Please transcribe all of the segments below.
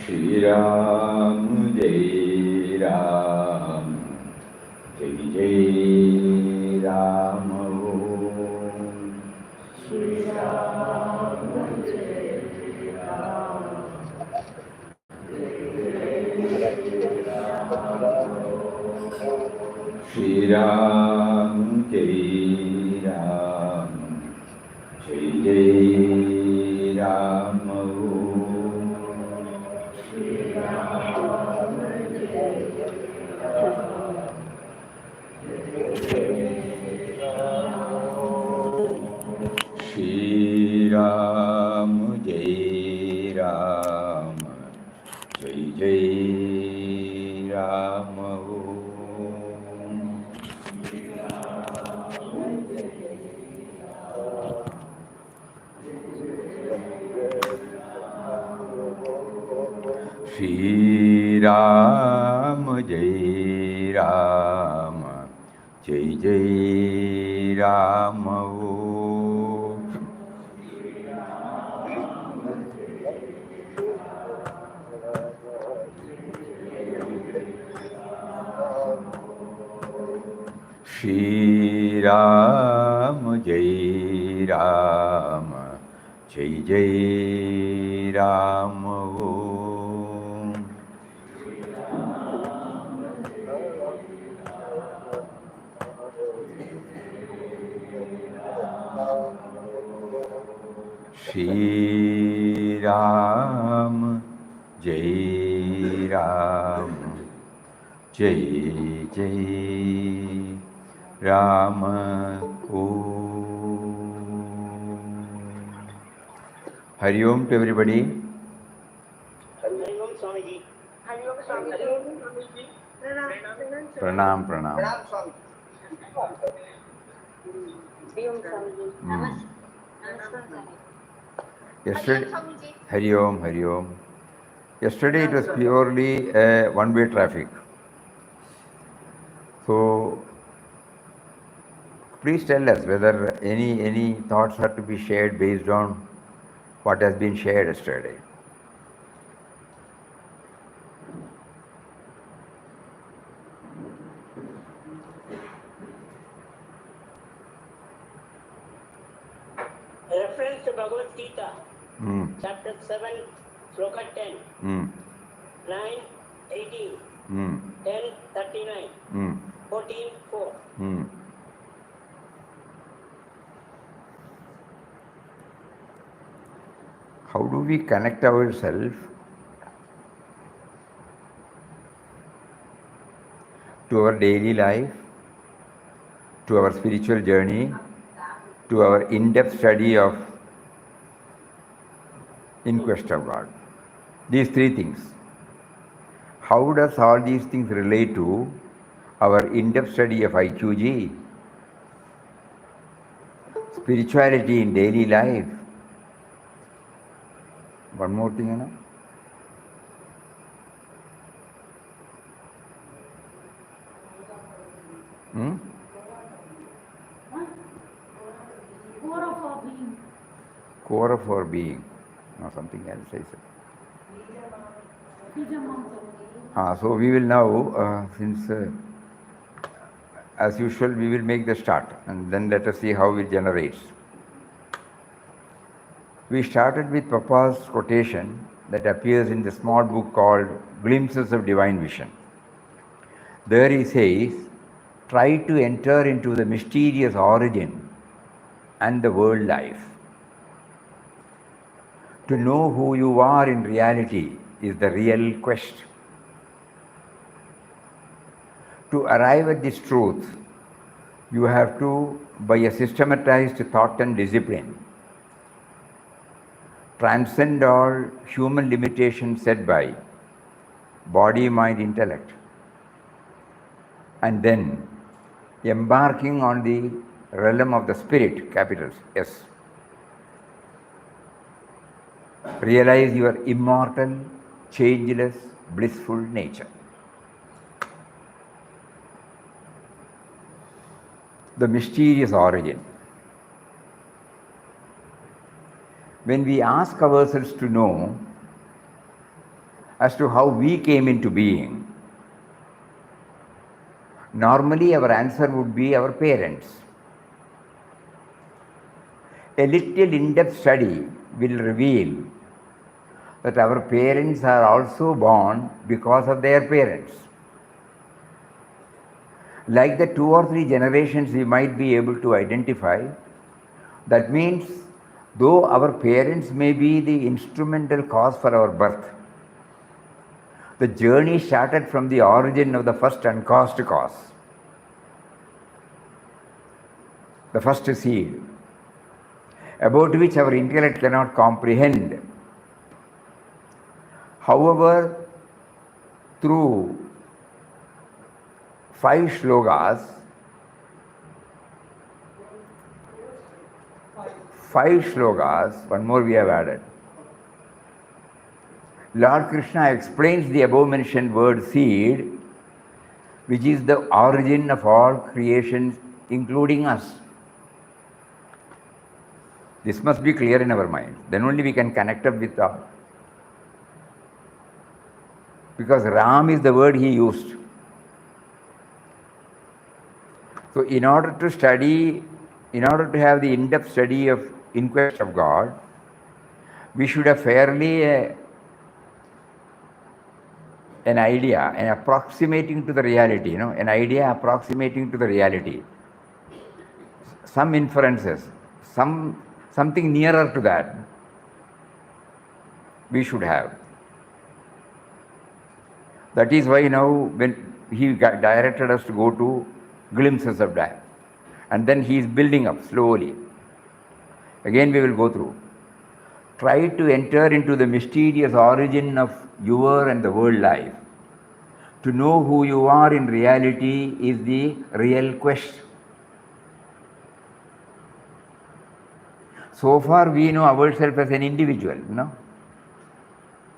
Shri Ram Jai Ram, Jai Jai Ram Om. Shri Ram Jai Ram, Shri Ram Jai Ram, Jai Jai Ram Om. Shri Ram Jai Ram, Shri Ram Jai Ram, Jai Jai Ram Om. Shri Ram Jai Ram, Jai Jai Ram Om. Shri Ram Jai Ram, Jai Jai Ram Om. Shri Ram Jai Ram, Jai Jai Ram Om. Hari Om to everybody. Hari Om Swamiji. Hari Om Swamiji. Pranam, pranam. Hari Om Swamiji. Yesterday, Hari Om, Hari Om. Yesterday it was purely a one-way traffic. So, please tell us whether any thoughts are to be shared based on what has been shared yesterday. Reference to Bhagavad-Gita, chapter 7, sloka 10, 9, 18, 10, 39, 14, 4. How do we connect ourselves to our daily life, to our spiritual journey, to our in-depth study of In Quest of God? These three things. How does all these things relate to our in-depth study of IQG, spirituality in daily life? One more thing, you know. Core of our being. No, something else I said. So we will now, since as usual, we will make the start and then let us see how it generates. We started with Papa's quotation that appears in the small book called Glimpses of Divine Vision. There he says, try to enter into the mysterious origin and the world life. To know who you are in reality is the real quest. To arrive at this truth, you have to, by a systematized thought and discipline, transcend all human limitations set by body, mind, intellect, and then embarking on the realm of the spirit, capitals S. Realize your immortal, changeless, blissful nature. The mysterious origin. When we ask ourselves to know as to how we came into being, normally our answer would be our parents. A little in-depth study will reveal that our parents are also born because of their parents. Like the 2 or 3 generations we might be able to identify, that means though our parents may be the instrumental cause for our birth, the journey started from the origin of the first uncaused cause, the first seed, about which our intellect cannot comprehend. However, through 5 shlokas, 1 more we have added. Lord Krishna explains the above mentioned word seed, which is the origin of all creations, including us. This must be clear in our mind. Then only we can connect up with God. Because Ram is the word he used. So in order to have the in-depth study of In Quest of God, we should have fairly an idea, an approximating to the reality, an idea approximating to the reality. Some inferences, something nearer to that, we should have. That is why now when he directed us to go to glimpses of that. And then he is building up slowly. Again we will go through. Try to enter into the mysterious origin of your and the world life. To know who you are in reality is the real quest. So far we know ourselves as an individual,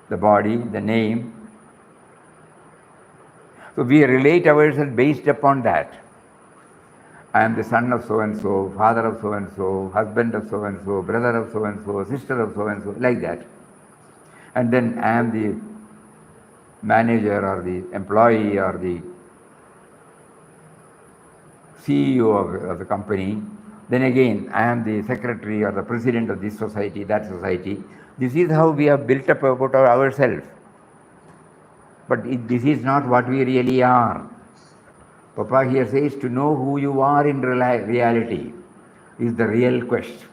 the body, the name. So we relate ourselves based upon that. I am the son of so-and-so, father of so-and-so, husband of so-and-so, brother of so-and-so, sister of so-and-so, like that. And then I am the manager or the employee or the CEO of the company. Then again, I am the secretary or the president of this society, that society. This is how we have built up about ourselves. But this is not what we really are. Papa here says to know who you are in reality is the real quest.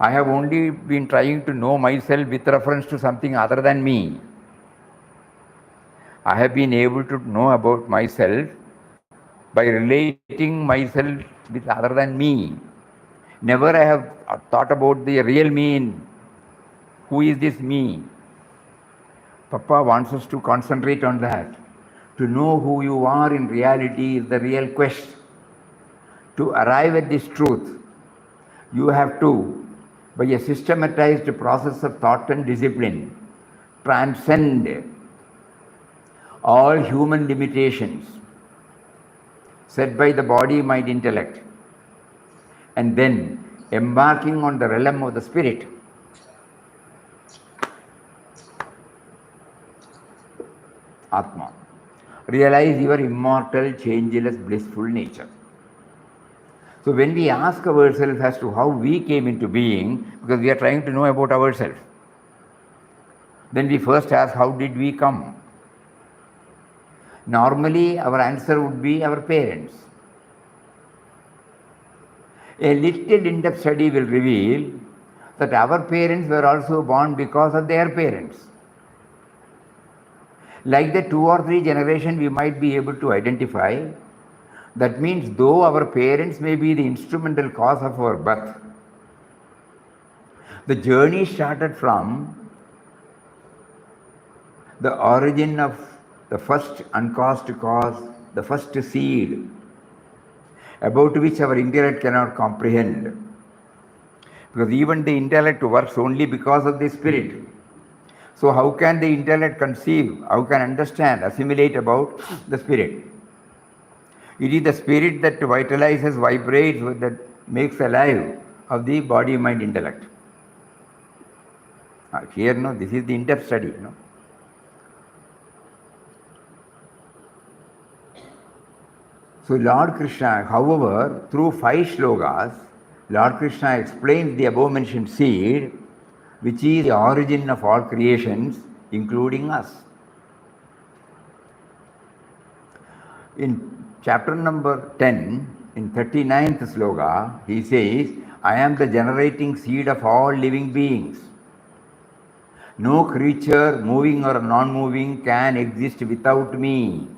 I have only been trying to know myself with reference to something other than me. I have been able to know about myself by relating myself with other than me. Never I have thought about the real me. Who is this me? Papa wants us to concentrate on that. To know who you are in reality is the real quest. To arrive at this truth, you have to, by a systematized process of thought and discipline, transcend all human limitations set by the body, mind, intellect, and then embarking on the realm of the spirit. Atma. Realize your immortal, changeless, blissful nature. So when we ask ourselves as to how we came into being, because we are trying to know about ourselves, then we first ask, how did we come? Normally our answer would be our parents. A little in-depth study will reveal that our parents were also born because of their parents. Like the 2 or 3 generations we might be able to identify, that means though our parents may be the instrumental cause of our birth, the journey started from the origin of the first uncaused cause, the first seed, about which our intellect cannot comprehend. Because even the intellect works only because of the spirit. So how can the intellect conceive, how can understand, assimilate about the spirit? It is the spirit that vitalizes, vibrates, that makes alive of the body, mind, intellect. Here, no, this is the in-depth study. No? So Lord Krishna, however, through 5 shlokas, Lord Krishna explains the above mentioned seed, which is the origin of all creations, including us. In chapter number 10, in 39th sloka, he says, I am the generating seed of all living beings. No creature, moving or non-moving, can exist without me.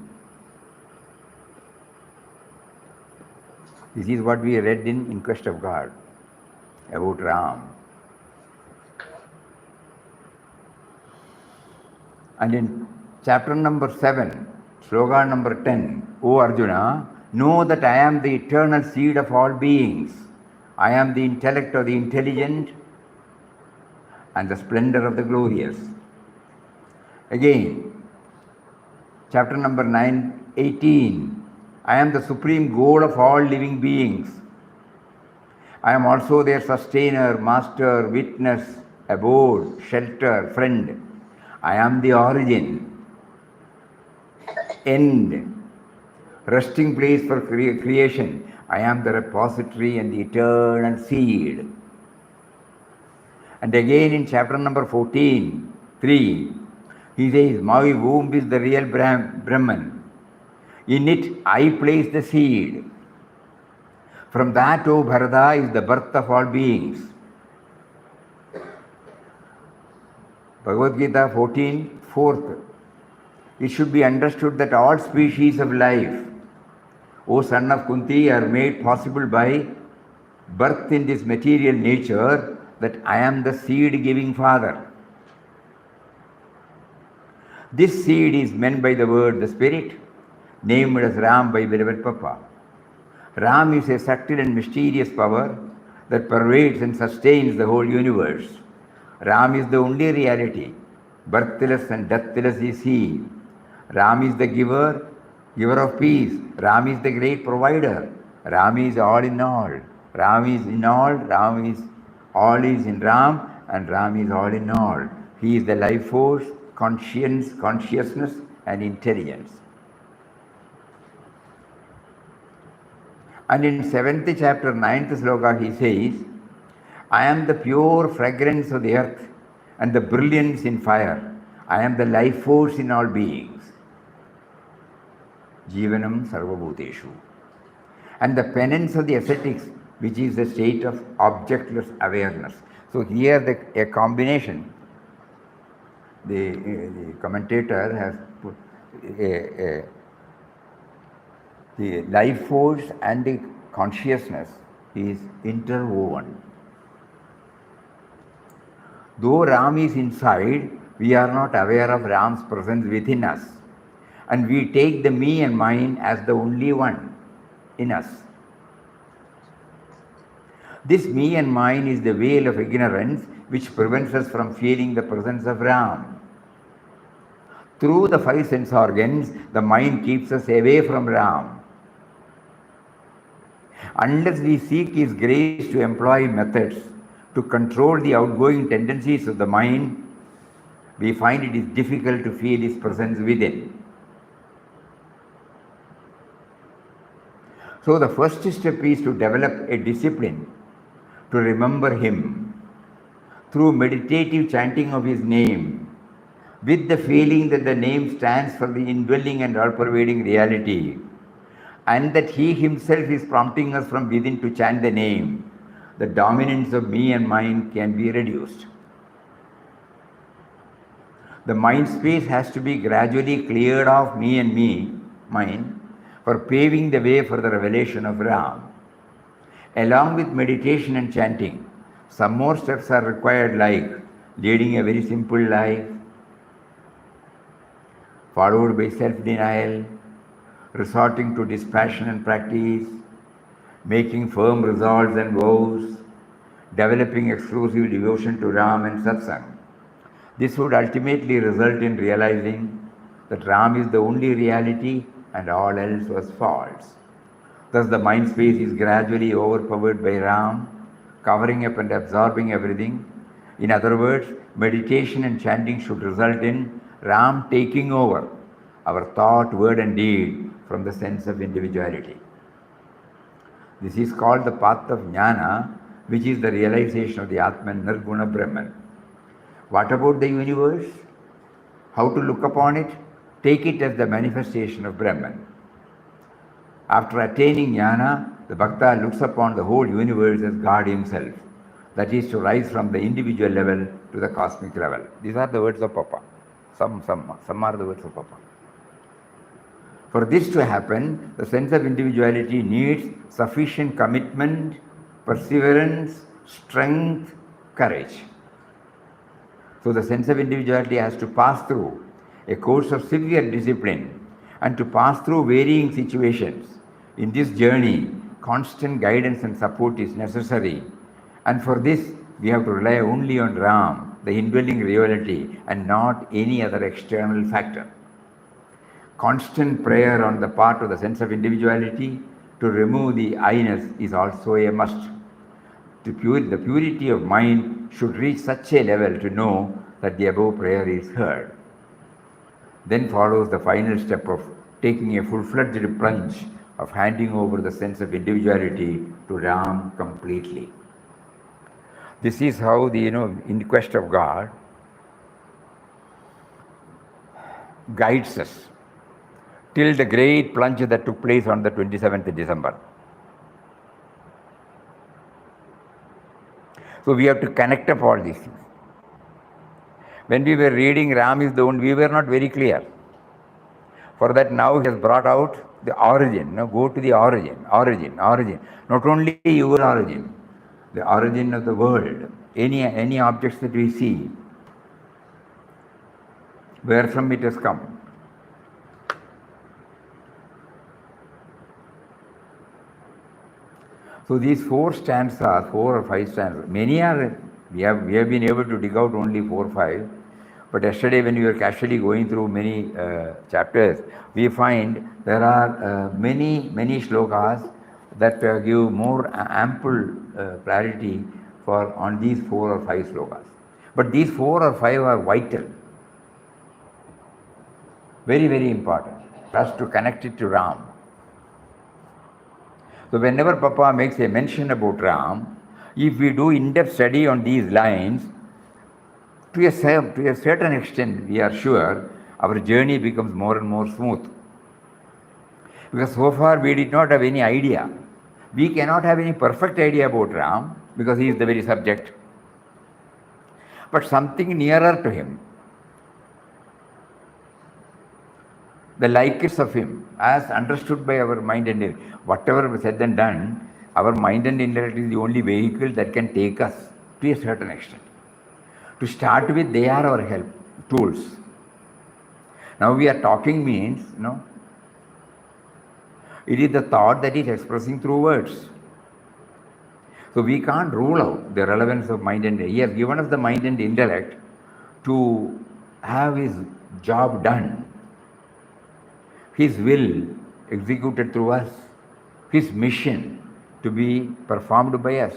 This is what we read in Quest of God, about Ram. And in chapter number 7, sloka number 10, O Arjuna, know that I am the eternal seed of all beings. I am the intellect of the intelligent and the splendor of the glorious. Again, chapter number 9, 18, I am the supreme goal of all living beings. I am also their sustainer, master, witness, abode, shelter, friend. I am the origin, end, resting place for creation. I am the repository and the eternal seed. And again in chapter number 14, 3, he says, my womb is the real Brahman. In it I place the seed. From that, O Bharata, is the birth of all beings. Bhagavad-Gita 14, 4th. It should be understood that all species of life, O son of Kunti, are made possible by birth in this material nature, that I am the seed-giving father. This seed is meant by the word the spirit, named as Ram by beloved Papa. Ram is a subtle and mysterious power that pervades and sustains the whole universe. Ram is the only reality. Birthless and deathless is he. Ram is the giver of peace. Ram is the great provider. Ram is all in all. Ram is in all. Ram is all is in Ram, and Ram is all in all. He is the life force, consciousness, and intelligence. And in 7th chapter, 9th sloka, he says, I am the pure fragrance of the earth and the brilliance in fire. I am the life force in all beings. Jivanam sarvabhuteshu. And the penance of the ascetics, which is the state of objectless awareness. So here a combination. The commentator has put the life force and the consciousness is interwoven. Though Ram is inside, we are not aware of Ram's presence within us, and we take the me and mine as the only one in us. This me and mine is the veil of ignorance which prevents us from feeling the presence of Ram. Through the 5 sense organs, the mind keeps us away from Ram. Unless we seek His grace to employ methods to control the outgoing tendencies of the mind, we find it is difficult to feel His presence within. So the first step is to develop a discipline to remember Him through meditative chanting of His name, with the feeling that the name stands for the indwelling and all-pervading reality, and that He Himself is prompting us from within to chant the name. The dominance of me and mine can be reduced. The mind space has to be gradually cleared of me and mine, for paving the way for the revelation of Ram. Along with meditation and chanting, some more steps are required, like leading a very simple life, followed by self-denial, resorting to dispassion and practice, making firm resolves and vows, developing exclusive devotion to Ram and Satsang. This would ultimately result in realizing that Ram is the only reality and all else was false. Thus the mind space is gradually overpowered by Ram, covering up and absorbing everything. In other words, meditation and chanting should result in Ram taking over our thought, word and deed from the sense of individuality. This is called the path of jnana, which is the realization of the Atman Nirguna Brahman. What about the universe? How to look upon it? Take it as the manifestation of Brahman. After attaining jnana, the bhakta looks upon the whole universe as God himself. That is to rise from the individual level to the cosmic level. These are the words of Papa. Some are the words of Papa. For this to happen, the sense of individuality needs sufficient commitment, perseverance, strength, courage. So the sense of individuality has to pass through a course of severe discipline and to pass through varying situations. In this journey, constant guidance and support is necessary. And for this, we have to rely only on Ram, the indwelling reality, and not any other external factor. Constant prayer on the part of the sense of individuality to remove the I-ness is also a must. The purity of mind should reach such a level to know that the above prayer is heard. Then follows the final step of taking a full-fledged plunge of handing over the sense of individuality to Ram completely. This is how the, in quest of God guides us till the great plunge that took place on the 27th December. So we have to connect up all these things. When we were reading Ram is the only, we were not very clear. For that now he has brought out the origin. Now go to the origin. Not only your origin, the origin of the world. Any objects that we see, where from it has come. So these 4 or 5 stanzas, many are, we have been able to dig out only 4 or 5, but yesterday when we were casually going through many chapters, we find there are many shlokas that give more ample clarity on these 4 or 5 slokas. But these 4 or 5 are vital, very, very important for us to connect it to Ram. So whenever Papa makes a mention about Ram, if we do in-depth study on these lines, to a certain extent, we are sure our journey becomes more and more smooth. Because so far we did not have any idea. We cannot have any perfect idea about Ram because he is the very subject. But something nearer to him, the likeness of him, as understood by our mind and intellect. Whatever was said and done, our mind and intellect is the only vehicle that can take us to a certain extent. To start with, they are our help, tools. Now we are talking means, it is the thought that is expressing through words. So we can't rule out the relevance of mind and intellect. He has given us the mind and intellect to have his job done. His will executed through us, his mission to be performed by us.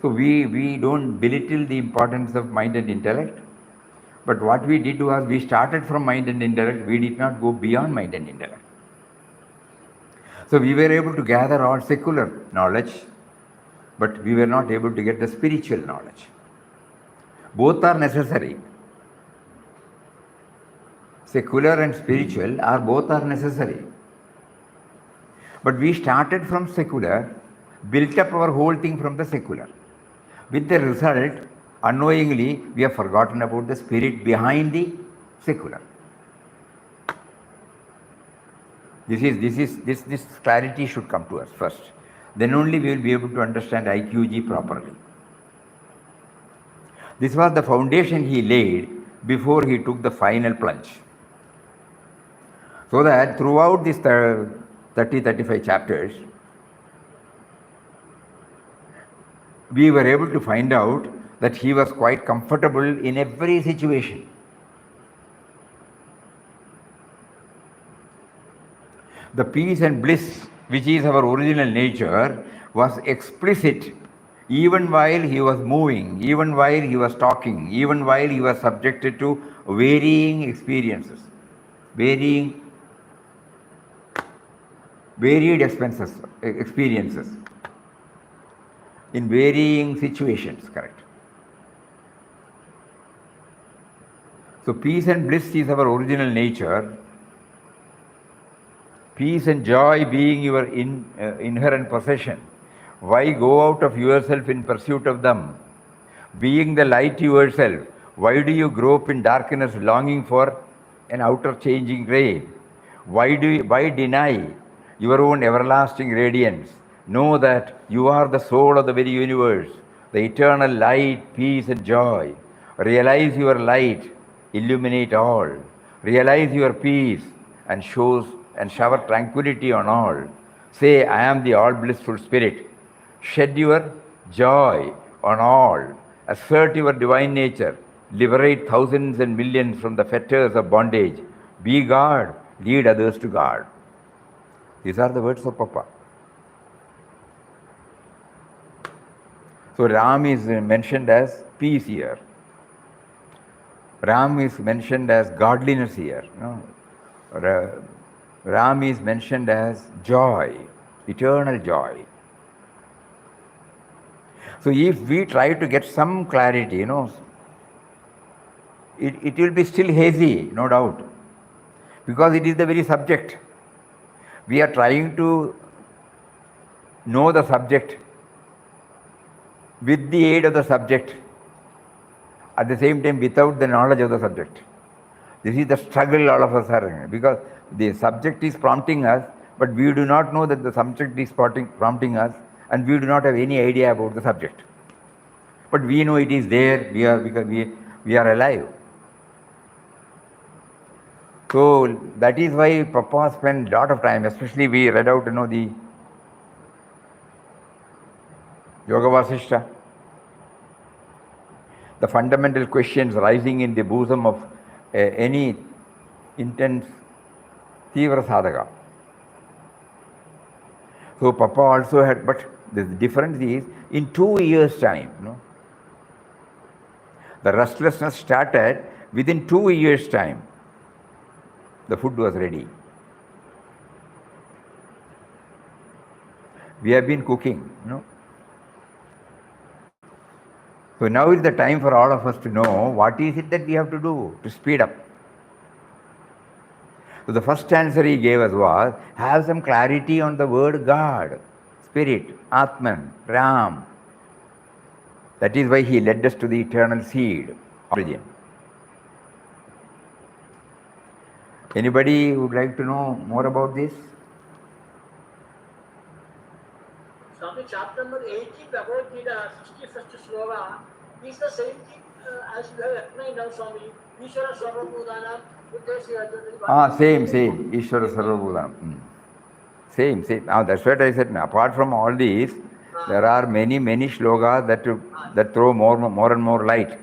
So we don't belittle the importance of mind and intellect, but what we did was we started from mind and intellect, we did not go beyond mind and intellect. So we were able to gather all secular knowledge, but we were not able to get the spiritual knowledge. Both are necessary. Secular and spiritual both are necessary. But we started from secular, built up our whole thing from the secular. With the result, unknowingly, we have forgotten about the spirit behind the secular. This clarity should come to us first. Then only we will be able to understand IQG properly. This was the foundation he laid before he took the final plunge. So that throughout these 30-35 chapters, we were able to find out that he was quite comfortable in every situation. The peace and bliss, which is our original nature, was explicit Even while he was moving, even while he was talking, even while he was subjected to varying experiences, varied experiences, in varying situations, correct. So peace and bliss is our original nature. Peace and joy being your inherent possession. Why go out of yourself in pursuit of them? Being the light yourself, why do you grope in darkness longing for an outer changing ray? Why deny your own everlasting radiance? Know that you are the soul of the very universe, the eternal light, peace and joy. Realize your light, illuminate all. Realize your peace and shower tranquility on all. Say, I am the all blissful spirit. Shed your joy on all. Assert your divine nature. Liberate thousands and millions from the fetters of bondage. Be God. Lead others to God. These are the words of Papa. So Ram is mentioned as peace here. Ram is mentioned as godliness here. Ram is mentioned as joy, eternal joy. So if we try to get some clarity, it will be still hazy, no doubt, because it is the very subject. We are trying to know the subject with the aid of the subject, at the same time without the knowledge of the subject. This is the struggle all of us are in, because the subject is prompting us, but we do not know that the subject is prompting us, and we do not have any idea about the subject. But we know it is there, because we are alive. So that is why Papa spent a lot of time, especially we read out, the Yoga Vasishta, the fundamental questions rising in the bosom of any intense Tivra Sadhaka. So Papa also had, but the difference is, in 2 years' time, the restlessness started within 2 years' time. The food was ready. We have been cooking, So now is the time for all of us to know what is it that we have to do to speed up. So the first answer he gave us was, have some clarity on the word God, Spirit, Atman, Ram. That is why he led us to the eternal seed, origin. Anybody would like to know more about this? Swami, chapter number 18, Bhagavad-Gita, 61st sloka, is the same thing as you have explained now, Swami. Ishvara Sarvabhutanam, Same. Ishvara Sarvabhutanam. Same. Now that's what I said. Now, apart from all these, there are many shlokas that throw more and more light.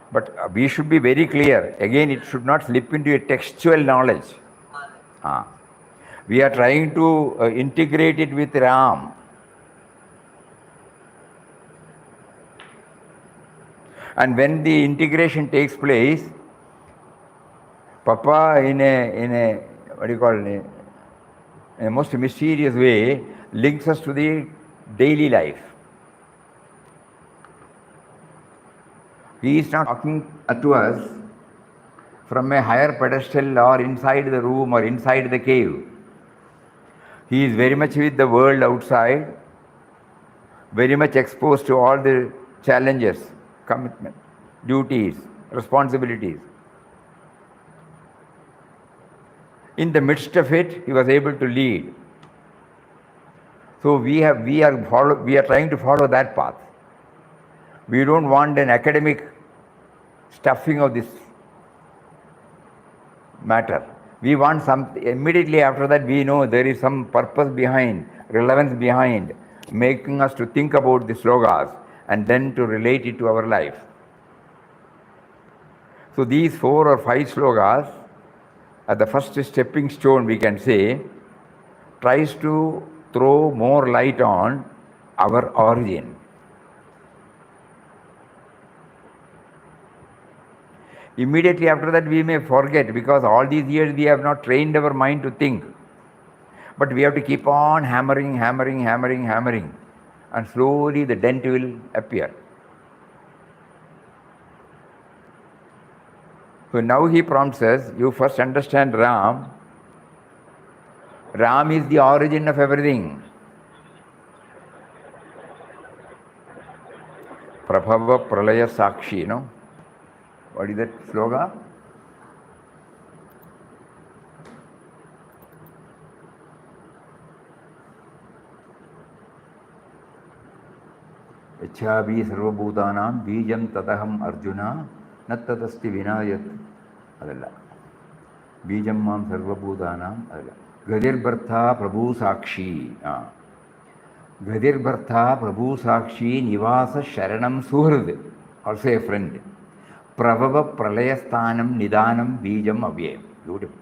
But we should be very clear. Again, it should not slip into a textual knowledge. We are trying to integrate it with Ram. And when the integration takes place, Papa in a what do you call it, in a most mysterious way, links us to the daily life. He is not talking to us from a higher pedestal or inside the room or inside the cave. He is very much with the world outside, very much exposed to all the challenges, commitment, duties, responsibilities. In the midst of it, he was able to lead. So we are trying to follow that path. We don't want an academic stuffing of this matter. We want something, immediately after that we know there is some purpose behind, relevance behind, making us to think about the slokas and then to relate it to our life. So these 4 or 5 slokas, at the first stepping stone we can say, tries to throw more light on our origin. Immediately after that we may forget, because all these years we have not trained our mind to think. But we have to keep on hammering, and slowly the dent will appear. So now he prompts us, you first understand Ram. Ram is the origin of everything. Prabhava Pralaya Sakshi, no? What is that slogan? Echhavi sarvabhutanam bijam tataham arjuna nattatasti vinayat. Adalla. Bijam mam sarvabhutanam. Adalla. Gadir Bhartha Prabhu Sakshi. Gadir Bhartha Prabhu Sakshi Nivasa Sharanam Suhrad. Also a friend. Pravava Pralayasthanam Nidanam Bijam Avyayam. Beautiful.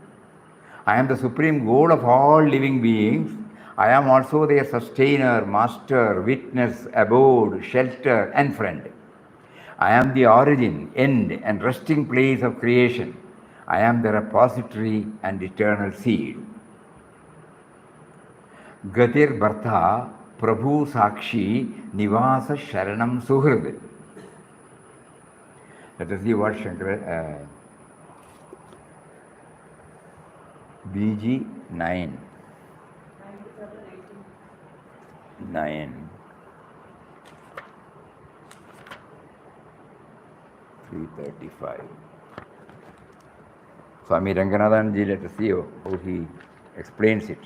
I am the supreme goal of all living beings. I am also their sustainer, master, witness, abode, shelter, and friend. I am the origin, end, and resting place of creation. I am the repository and eternal seed. Gatir Bhartha Prabhu Sakshi Nivasa Sharanam Suhrad. Let us see what Shankara, BG 9. 335. Swami Ranganathanji, let us see how he explains it.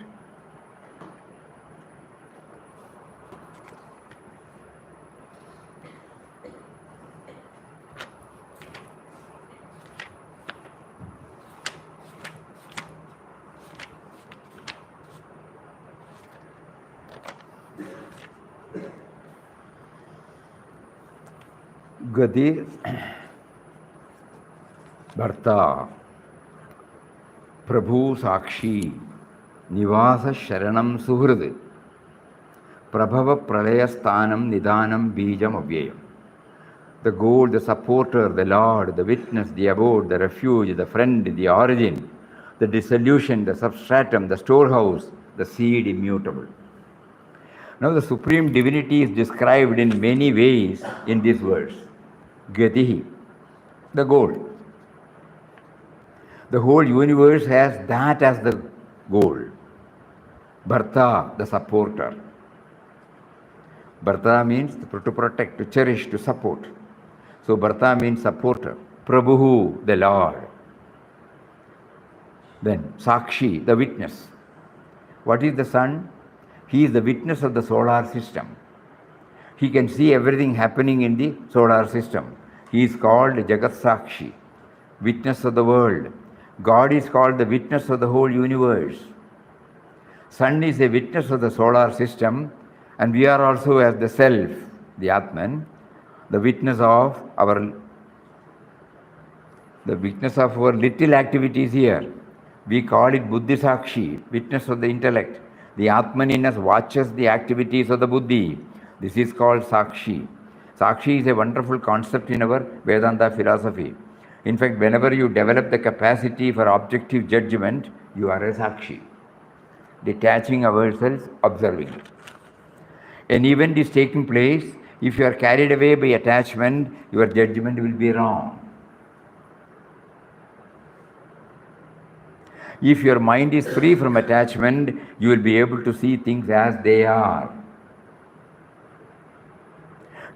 Gadir Bharta Prabhu Sakshi Nivasa Sharanam Suhrad Prabhava Pralayasthanam Nidanam Bijam Avyayam. The goal, the supporter, the Lord, the witness, the abode, the refuge, the friend, the origin, the dissolution, the substratum, the storehouse, the seed immutable. Now the Supreme Divinity is described in many ways in this verse. Gatihi, the goal. The whole universe has that as the goal. Bharta, the supporter. Bharta means to protect, to cherish, to support. So Bharta means supporter. Prabhu, the Lord. Then Sakshi, the witness. What is the sun? He is the witness of the solar system. He can see everything happening in the solar system. He is called Jagat Sakshi, witness of the world. God is called the witness of the whole universe. Sun is a witness of the solar system, and we are also as the self, the Atman, the witness of our little activities here. We call it Buddhi Sakshi, witness of the intellect. The Atman in us watches the activities of the Buddhi. This is called Sakshi. Sakshi is a wonderful concept in our Vedanta philosophy. In fact, whenever you develop the capacity for objective judgment, you are a Sakshi, detaching ourselves, observing it. An event is taking place. If you are carried away by attachment, your judgment will be wrong. If your mind is free from attachment, you will be able to see things as they are.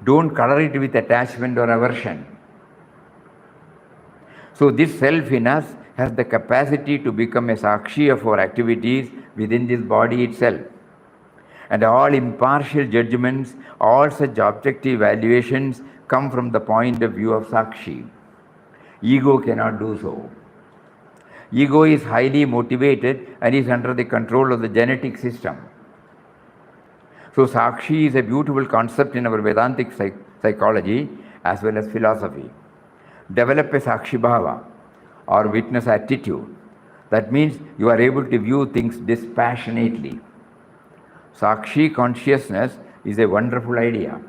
Don't color it with attachment or aversion. So this self in us has the capacity to become a Sakshi of our activities within this body itself. And all impartial judgments, all such objective evaluations come from the point of view of Sakshi. Ego cannot do so. Ego is highly motivated and is under the control of the genetic system. So Sakshi is a beautiful concept in our Vedantic psychology as well as philosophy. Develop a Sakshi Bhava or witness attitude. That means you are able to view things dispassionately. Sakshi consciousness is a wonderful idea.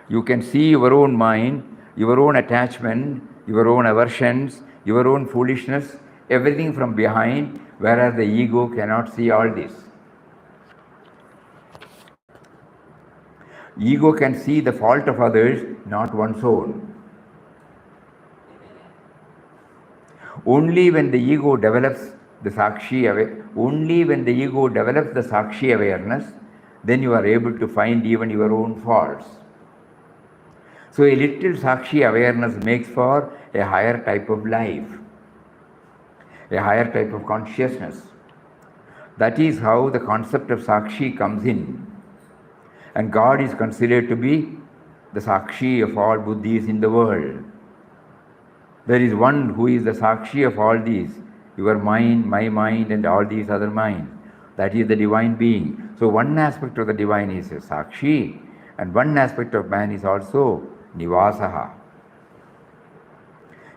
You can see your own mind, your own attachment your own aversions, your own foolishness, everything from behind, whereas the ego cannot see all this. Ego can see the fault of others, not one's own. Only when the ego develops the Sakshi awareness, then you are able to find even your own faults. So a little Sakshi awareness makes for a higher type of life, a higher type of consciousness. That is how the concept of Sakshi comes in. And God is considered to be the Sakshi of all Buddhis in the world. There is one who is the Sakshi of all these, your mind, my mind, and all these other minds. That is the divine being. So one aspect of the divine is a Sakshi, and one aspect of man is also Nivasaha.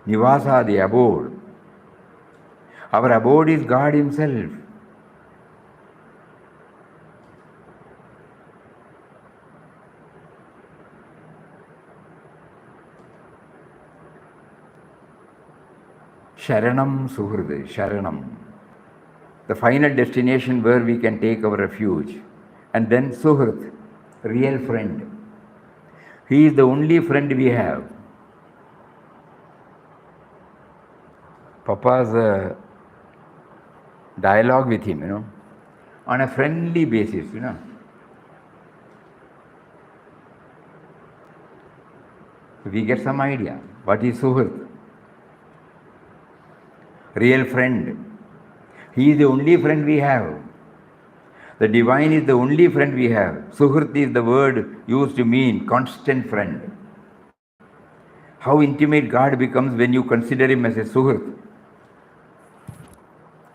Nivasaha, the abode. Our abode is God Himself. Sharanam Suhrud, Sharanam. The final destination where we can take our refuge. And then Suhrud, real friend. He is the only friend we have. Papa's dialogue with him, on a friendly basis, We get some idea. What is Suhrud? Real friend. He is the only friend we have. The divine is the only friend we have. Suhrit is the word used to mean constant friend. How intimate God becomes when you consider Him as a Suhrit.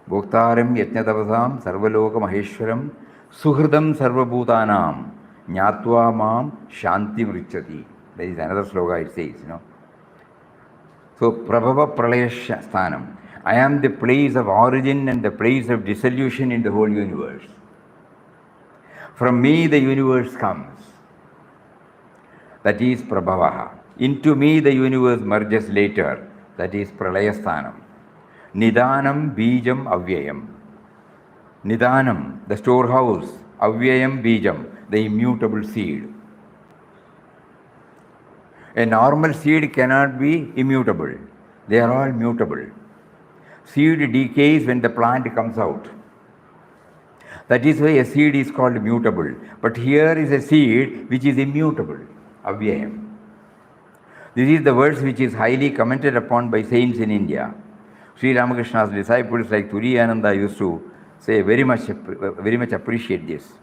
Bhoktaram yajnatavasam sarvaloka maheshwaram suhridam sarvabhutanam nyatva mam shanti vrichati. There is another sloga it says, So, Prabhava Pralaya Sthanam. I am the place of origin and the place of dissolution in the whole universe. From me the universe comes. That is Prabhavaha. Into me the universe merges later. That is Pralaya Sthanam. Nidanam Bijam Avyayam. Nidanam, the storehouse. Avyayam Bijam, the immutable seed. A normal seed cannot be immutable. They are all mutable. Seed decays when the plant comes out. That is why a seed is called mutable. But here is a seed which is immutable. Avyayam. This is the verse which is highly commented upon by saints in India. Sri Ramakrishna's disciples like Turiyananda used to say very much appreciate this.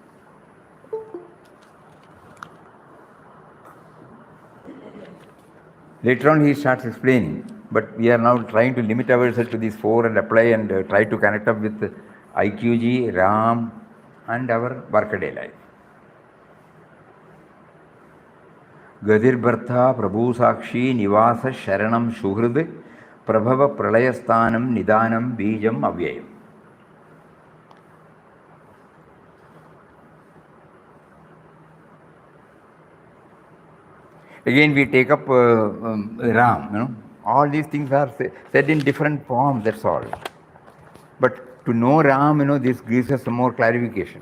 Later on he starts explaining, but we are now trying to limit ourselves to these four and apply and try to connect up with IQG, Ram and our workaday life. Gadir Bhartha Prabhu Sakshi Nivasa Sharanam Shuhrud Prabhava Pralayasthanam Nidanam Bijam Avyayam. Again we take up Ram, all these things are said in different forms, that's all. But to know Ram, this gives us some more clarification.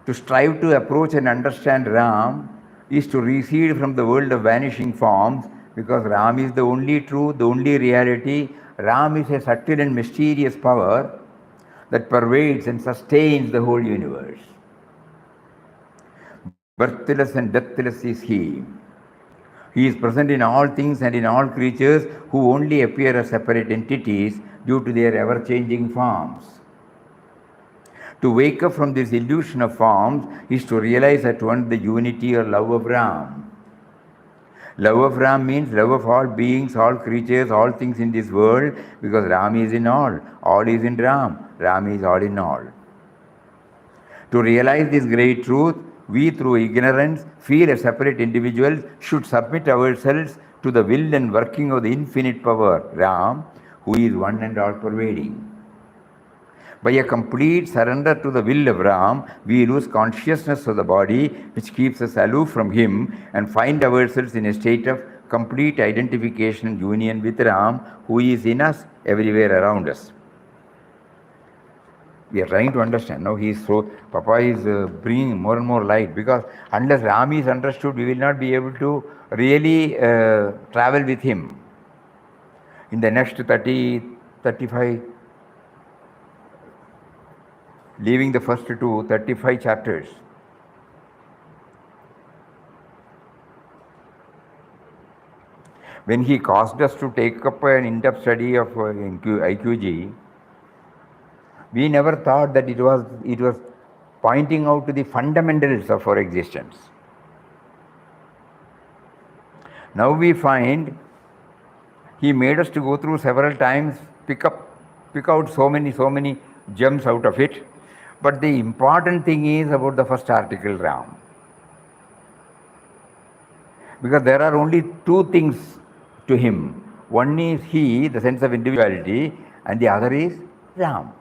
To strive to approach and understand Ram is to recede from the world of vanishing forms, because Ram is the only truth, the only reality. Ram is a subtle and mysterious power that pervades and sustains the whole universe. Birthless and deathless is He. He is present in all things and in all creatures who only appear as separate entities due to their ever-changing forms. To wake up from this illusion of forms is to realize at once the unity or love of Ram. Love of Ram means love of all beings, all creatures, all things in this world, because Ram is in all is in Ram, Ram is all in all. To realize this great truth, we through ignorance feel as separate individuals should submit ourselves to the will and working of the infinite power, Ram, who is one and all pervading. By a complete surrender to the will of Ram, we lose consciousness of the body, which keeps us aloof from him, and find ourselves in a state of complete identification and union with Ram, who is in us, everywhere around us. We are trying to understand. Now Papa is bringing more and more light, because unless Ram is understood, we will not be able to really travel with him. In the next 35, leaving the first 35 chapters. When he caused us to take up an in-depth study of IQG, we never thought that it was pointing out to the fundamentals of our existence. Now we find he made us to go through several times, pick out so many gems out of it. But the important thing is about the first article, Ram. Because there are only two things to him. One is he, the sense of individuality, and the other is Ram.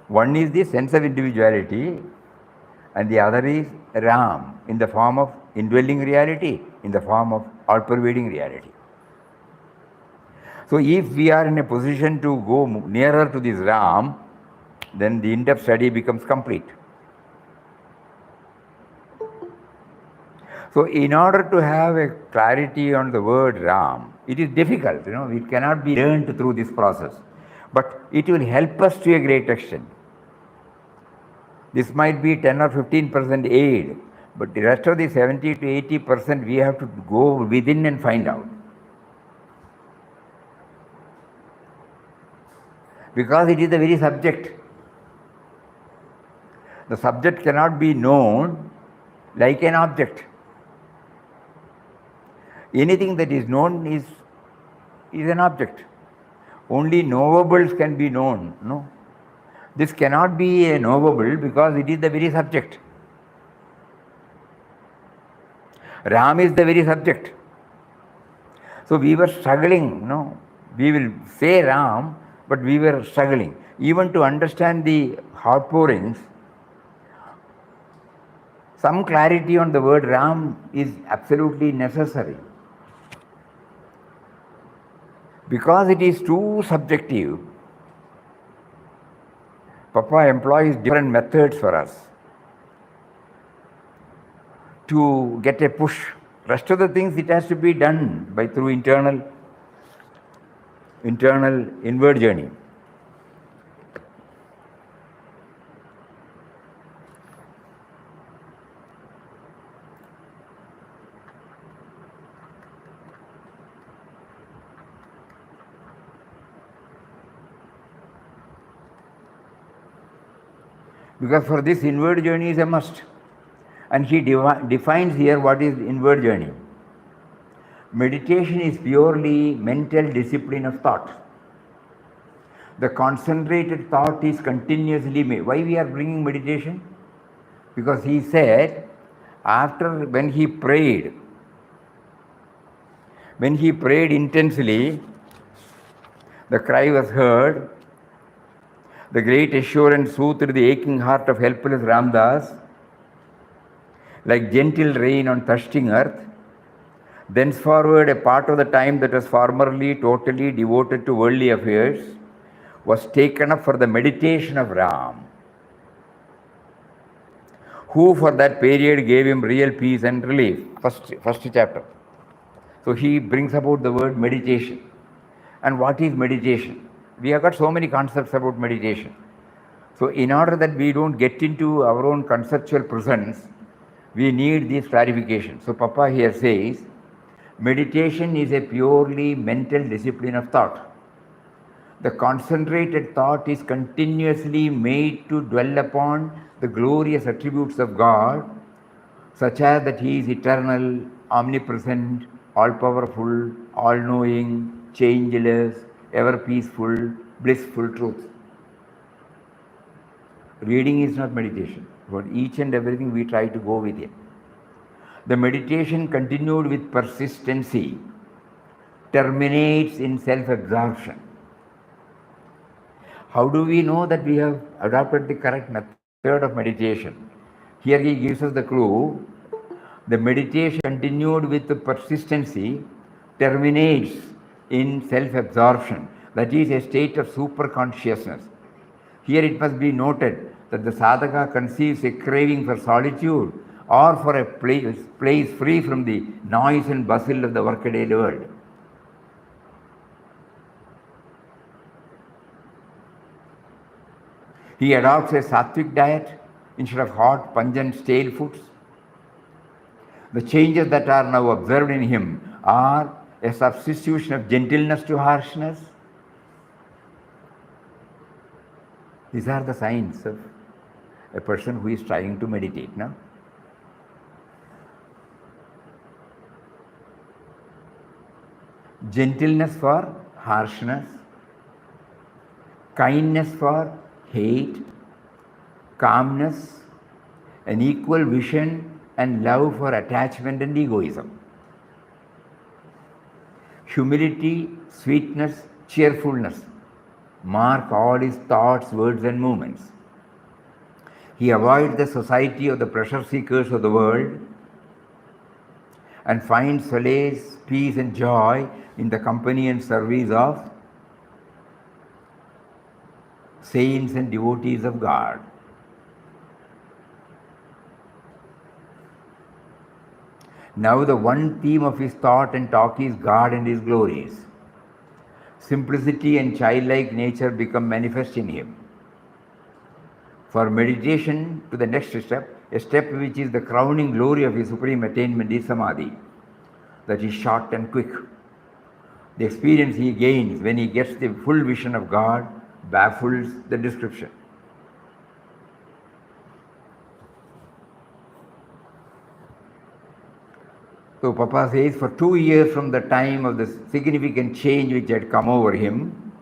One is the sense of individuality, and the other is Ram, in the form of indwelling reality, in the form of all-pervading reality. So if we are in a position to go nearer to this Ram, then the in-depth study becomes complete. So in order to have a clarity on the word Ram, it is difficult, it cannot be learned through this process. But it will help us to a great extent. This might be 10 or 15% aid, but the rest of the 70 to 80% we have to go within and find out. Because it is the very subject. The subject cannot be known like an object. Anything that is known is an object. Only knowables can be known, no? This cannot be a knowable because it is the very subject. Ram is the very subject. So we were struggling, we will say Ram, but we were struggling. Even to understand the outpourings, some clarity on the word Ram is absolutely necessary. Because it is too subjective, Papa employs different methods for us to get a push. Rest of the things it has to be done through internal inward journey. Because for this, inward journey is a must. And he defines here what is inward journey. Meditation is purely mental discipline of thought. The concentrated thought is continuously made. Why we are bringing meditation? Because he said, when he prayed intensely, the cry was heard. The great assurance soothed the aching heart of helpless Ramdas, like gentle rain on thirsting earth. Thenceforward, a part of the time that was formerly totally devoted to worldly affairs was taken up for the meditation of Ram, who for that period gave him real peace and relief. First chapter. So he brings about the word meditation. And what is meditation? We have got so many concepts about meditation. So in order that we don't get into our own conceptual presence, we need this clarification. So Papa here says, meditation is a purely mental discipline of thought. The concentrated thought is continuously made to dwell upon the glorious attributes of God, such as that He is eternal, omnipresent, all-powerful, all-knowing, changeless, ever peaceful, blissful truth. Reading is not meditation. For each and everything we try to go with it. The meditation continued with persistency terminates in self-absorption. How do we know that we have adopted the correct method of meditation? Here he gives us the clue. The meditation continued with the persistency terminates in self-absorption. That is a state of super-consciousness. Here it must be noted that the sadhaka conceives a craving for solitude or for a place free from the noise and bustle of the workaday world. He adopts a sattvic diet instead of hot, pungent, stale foods. The changes that are now observed in him are a substitution of gentleness to harshness. These are the signs of a person who is trying to meditate. No? Gentleness for harshness, kindness for hate, calmness, an equal vision and love for attachment and egoism. Humility, sweetness, cheerfulness mark all his thoughts, words and movements. He avoids the society of the pleasure seekers of the world and finds solace, peace and joy in the company and service of saints and devotees of God. Now the one theme of his thought and talk is God and his glories. Simplicity and childlike nature become manifest in him. For meditation to the next step, a step which is the crowning glory of his supreme attainment is samadhi, that is short and quick. The experience he gains when he gets the full vision of God baffles the description. So Papa says, for 2 years from the time of the significant change which had come over him,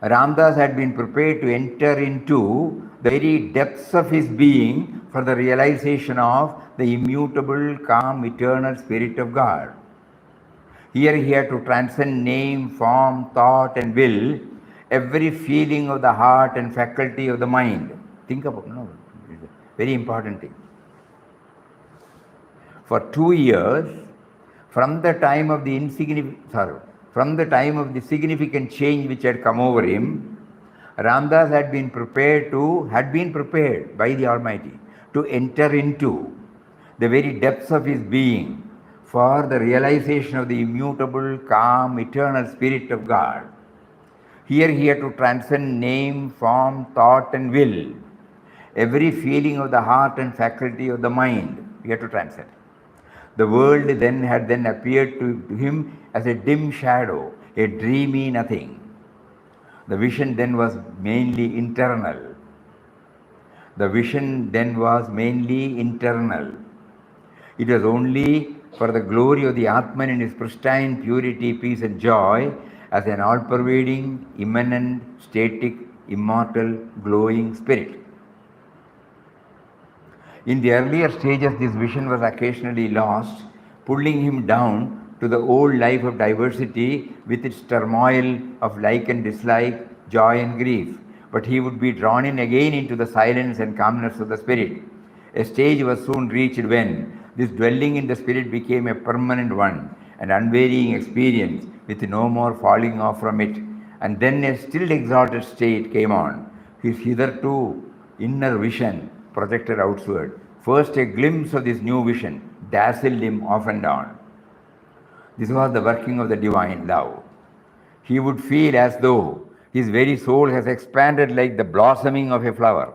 Ramdas had been prepared to enter into the very depths of his being for the realization of the immutable, calm, eternal Spirit of God. Here he had to transcend name, form, thought and will, every feeling of the heart and faculty of the mind. Think about it. No, it's a very important thing. For 2 years, from the time of the significant change which had come over him, Ramdas had been prepared by the Almighty to enter into the very depths of his being for the realization of the immutable, calm, eternal Spirit of God. Here he had to transcend name, form, thought and will, every feeling of the heart and faculty of the mind. He had to transcend. The world had appeared to him as a dim shadow, a dreamy nothing. The vision then was mainly internal. It was only for the glory of the Atman in his pristine purity, peace and joy as an all-pervading, immanent, static, immortal, glowing spirit. In the earlier stages, this vision was occasionally lost, pulling him down to the old life of diversity with its turmoil of like and dislike, joy and grief. But he would be drawn in again into the silence and calmness of the spirit. A stage was soon reached when this dwelling in the spirit became a permanent one, an unvarying experience with no more falling off from it. And then a still exalted state came on. His hitherto inner vision projected outward. First, a glimpse of this new vision dazzled him off and on. This was the working of the divine love. He would feel as though his very soul has expanded like the blossoming of a flower,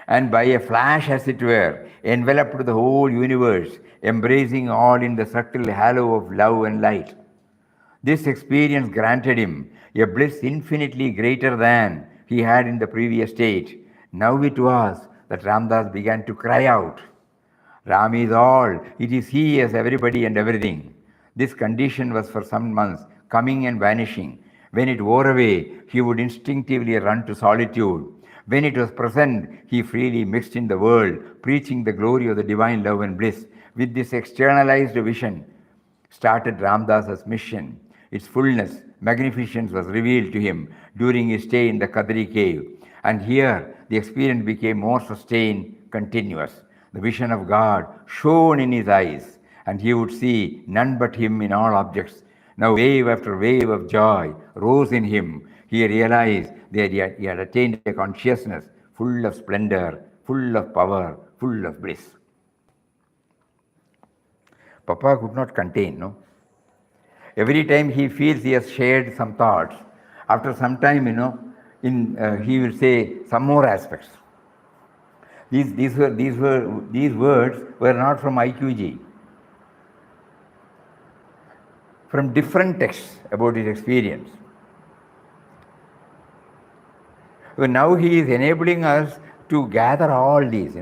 and by a flash, as it were, enveloped the whole universe, embracing all in the subtle halo of love and light. This experience granted him a bliss infinitely greater than he had in the previous state. Now it was that Ramdas began to cry out, Ram is all, it is he as everybody and everything. This condition was for some months, coming and vanishing. When it wore away, he would instinctively run to solitude. When it was present, he freely mixed in the world, preaching the glory of the divine love and bliss. With this externalized vision started Ramdas's mission. Its fullness, magnificence was revealed to him during his stay in the Kadri cave. And here the experience became more sustained, continuous. The vision of God shone in his eyes, and he would see none but him in all objects. Now wave after wave of joy rose in him. He realized that he had attained a consciousness full of splendor, full of power, full of bliss. Papa could not contain, no? Every time he feels he has shared some thoughts, after some time, he will say some more aspects. These words were not from IQG, from different texts about his experience. So now he is enabling us to gather all these,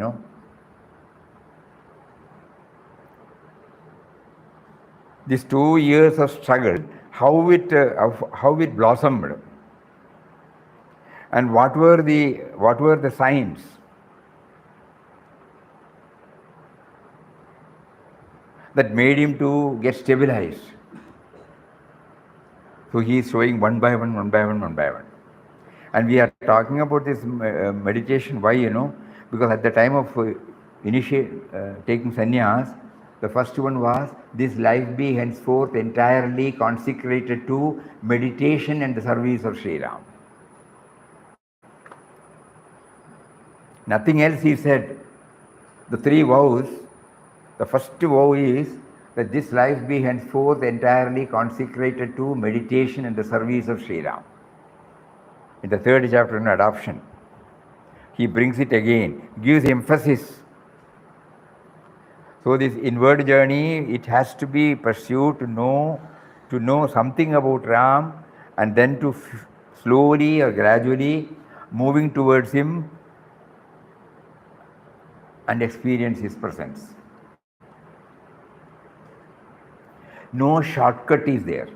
These 2 years of struggle, how it blossomed, and what were the signs that made him to get stabilized. So he is showing one by one. And we are talking about this meditation. Why? Because at the time of taking sannyas, the first one was, this life be henceforth entirely consecrated to meditation and the service of Sri Ram. Nothing else, he said. The 3 vows, the first vow is that this life be henceforth entirely consecrated to meditation and the service of Sri Ram. In the 3rd chapter on adoption, he brings it again, gives emphasis. So this inward journey, it has to be pursued to know something about Ram, and then to slowly or gradually moving towards him and experience his presence. No shortcut is there.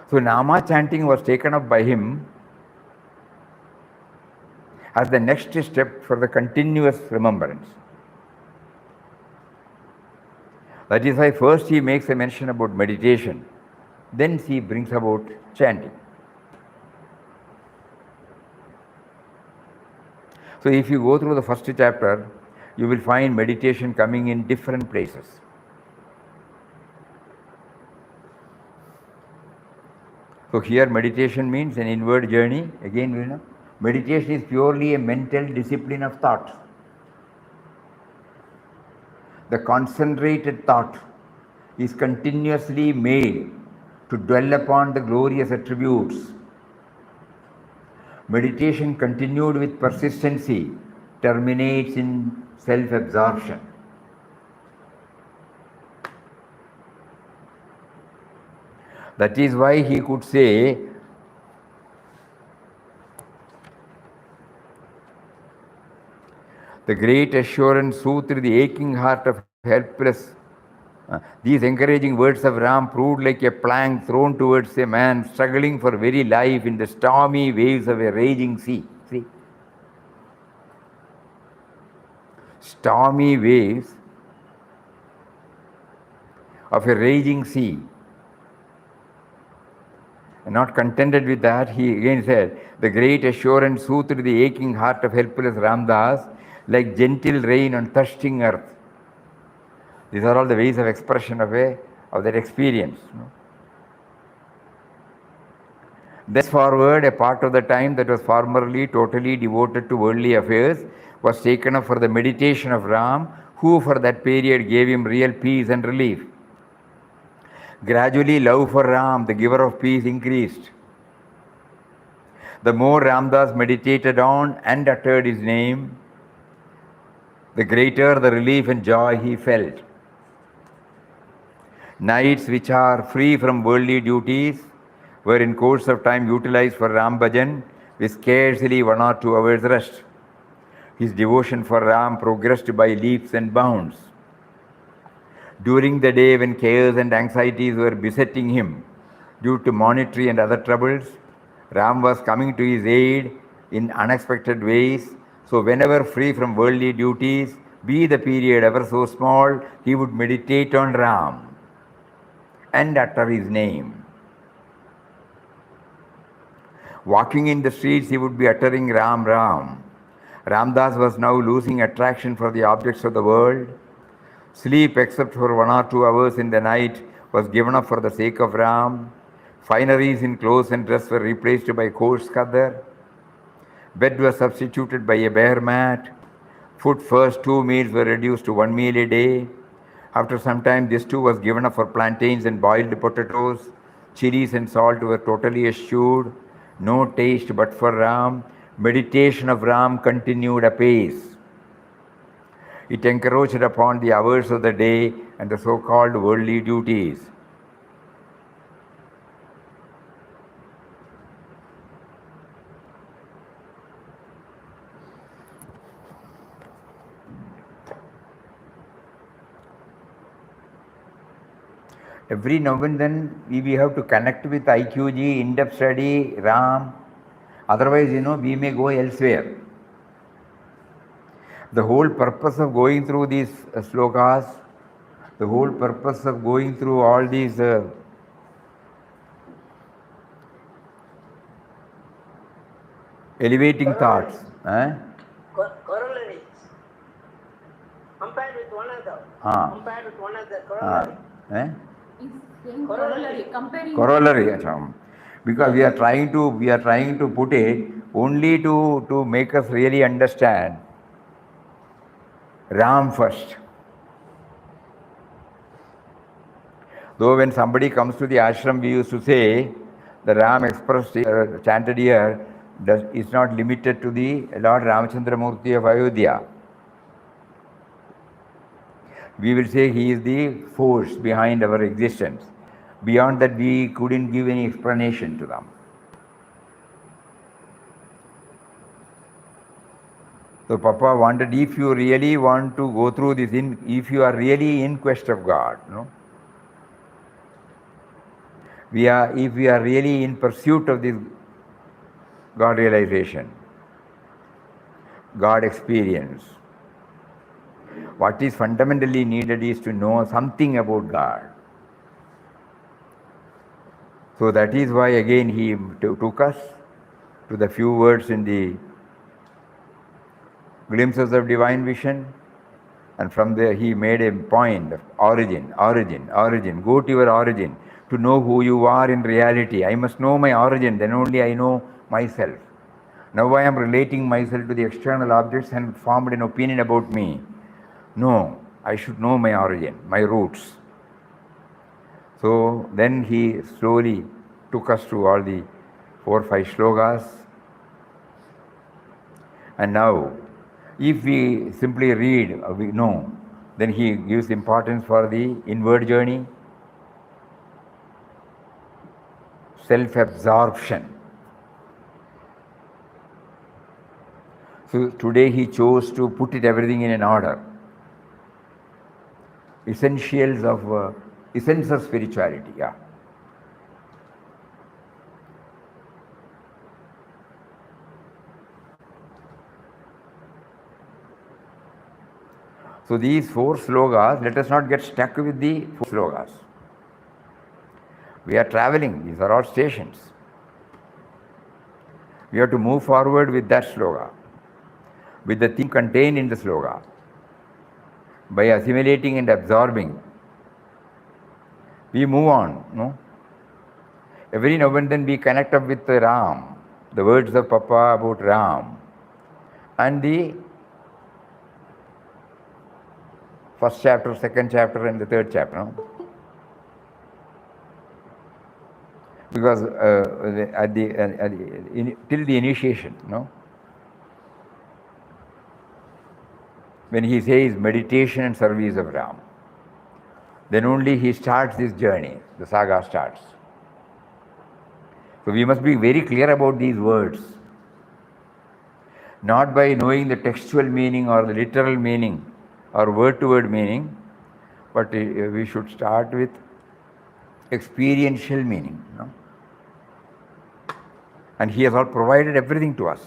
So Nama chanting was taken up by him as the next step for the continuous remembrance. That is why first he makes a mention about meditation, then he brings about chanting. So if you go through the first chapter, you will find meditation coming in different places. So here meditation means an inward journey. Again, meditation is purely a mental discipline of thought. The concentrated thought is continuously made to dwell upon the glorious attributes. Meditation continued with persistency terminates in self-absorption. That is why he could say, the great assurance soothed the aching heart of helpless. These encouraging words of Ram proved like a plank thrown towards a man struggling for very life in the stormy waves of a raging sea. See? Stormy waves of a raging sea. And not contented with that, he again said, the great assurance soothed the aching heart of helpless Ramdas like gentle rain on thirsting earth. These are all the ways of expression of that experience. Thenceforward, a part of the time that was formerly totally devoted to worldly affairs was taken up for the meditation of Ram, who for that period gave him real peace and relief. Gradually, love for Ram, the giver of peace, increased. The more Ramdas meditated on and uttered his name, the greater the relief and joy he felt. Nights which are free from worldly duties were in course of time utilized for Ram Bhajan with scarcely 1 or 2 hours rest. His devotion for Ram progressed by leaps and bounds. During the day when cares and anxieties were besetting him due to monetary and other troubles, Ram was coming to his aid in unexpected ways. So whenever free from worldly duties, be the period ever so small, he would meditate on Ram and utter his name. Walking in the streets, he would be uttering Ram, Ram. Ramdas was now losing attraction for the objects of the world. Sleep, except for 1 or 2 hours in the night, was given up for the sake of Ram. Fineries in clothes and dress were replaced by coarse khadar. Bed was substituted by a bare mat. Food, first 2 meals were reduced to 1 meal a day. After some time, this too was given up for plantains and boiled potatoes. Chilies and salt were totally eschewed. No taste but for Ram. Meditation of Ram continued apace. It encroached upon the hours of the day and the so-called worldly duties. Every now and then we have to connect with IQG, in-depth study, Ram. Otherwise, we may go elsewhere. The whole purpose of going through these slokas, the whole purpose of going through all these elevating thoughts. Corollaries. Compared with one another. Corollary. Corollary. Because we are trying to put it only to make us really understand Ram first. Though when somebody comes to the ashram, we used to say the Ram expressed chanted here is not limited to the Lord Ramachandra Murti of Ayodhya. We will say he is the force behind our existence. Beyond that, we couldn't give any explanation to them. So Papa wanted, if you really want to go through this, if you are really in quest of God, if we are really in pursuit of this God realization, God experience, what is fundamentally needed is to know something about God. So that is why again he took us to the few words in the glimpses of divine vision, and from there he made a point of origin. Go to your origin to know who you are in reality. I must know my origin, then only I know myself. Now I am relating myself to the external objects and formed an opinion about me. No, I should know my origin, my roots. So then he slowly took us through all the 4 or 5 shlokas. And now, if we simply read, we know, then he gives importance for the inward journey, self-absorption. So today he chose to put it everything in an order. Essence of spirituality, yeah. So these 4 slokas, let us not get stuck with the 4 slokas. We are traveling, these are all stations. We have to move forward with that sloka, with the theme contained in the sloka. By assimilating and absorbing, we move on. Every now and then we connect up with Ram, the words of Papa about Ram, and the first chapter, second chapter, and the third chapter. Because till the initiation, when he says meditation and service of Ram, then only he starts this journey, the saga starts. So we must be very clear about these words, not by knowing the textual meaning or the literal meaning or word-to-word meaning, but we should start with experiential meaning. And he has all provided everything to us.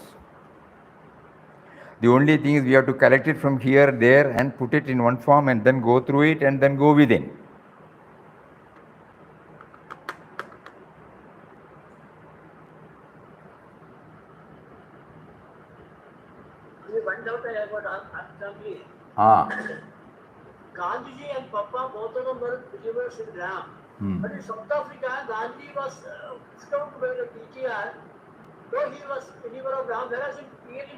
The only thing is we have to collect it from here, there, and put it in one form, and then go through it, and then go within. One doubt I have got Gandhiji and Papa, both of them were believers in Ram. But in South Africa, Gandhi was discovered by the PTR, though he was believer of Ram, whereas in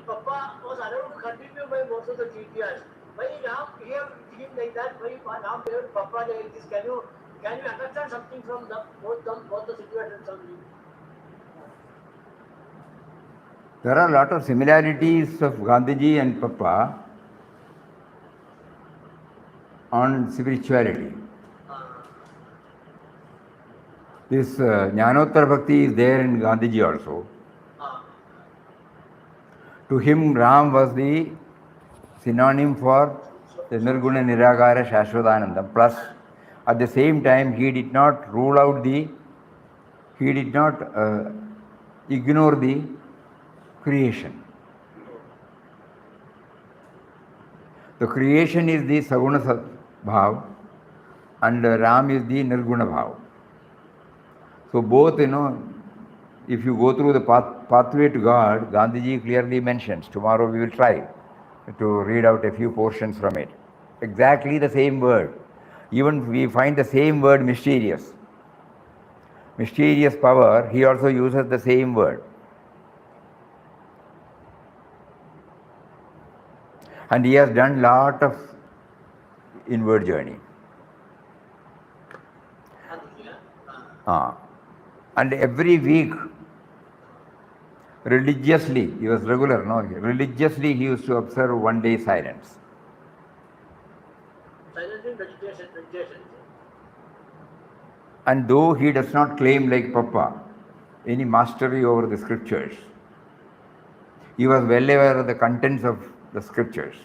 Papa was allowed to continue by most of the GTRs. Why Ram behaved him like that? Why Ram behaved Papa like this? Can you understand something from both the situations only? There are a lot of similarities of Gandhiji and Papa on spirituality. This Jnanottara Bhakti is there in Gandhiji also. To him, Ram was the synonym for the Nirguna Niragara Shashvatanandam. Plus, at the same time, he did not rule out he did not ignore the creation. The creation is the Saguna Bhav and Ram is the Nirguna Bhav. So both, if you go through the pathway to God, Gandhiji clearly mentions, tomorrow we will try to read out a few portions from it. Exactly the same word. Even we find the same word mysterious. Mysterious power, he also uses the same word. And he has done lot of inward journey. And every week, religiously, he was regular, religiously he used to observe 1 day silence. Silence in meditation. And though he does not claim like Papa any mastery over the scriptures, he was well aware of the contents of the scriptures.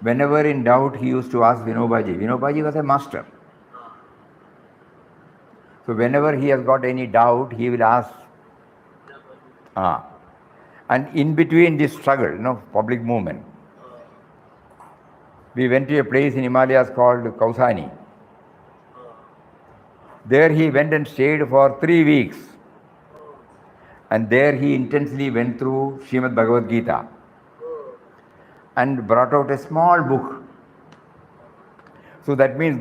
Whenever in doubt, he used to ask Vinobaji. Vinobaji was a master. So whenever he has got any doubt, he will ask. And in between this struggle, public movement, we went to a place in Himalayas called Kausani. There he went and stayed for 3 weeks. And there he intensely went through Srimad Bhagavad-Gita and brought out a small book. So that means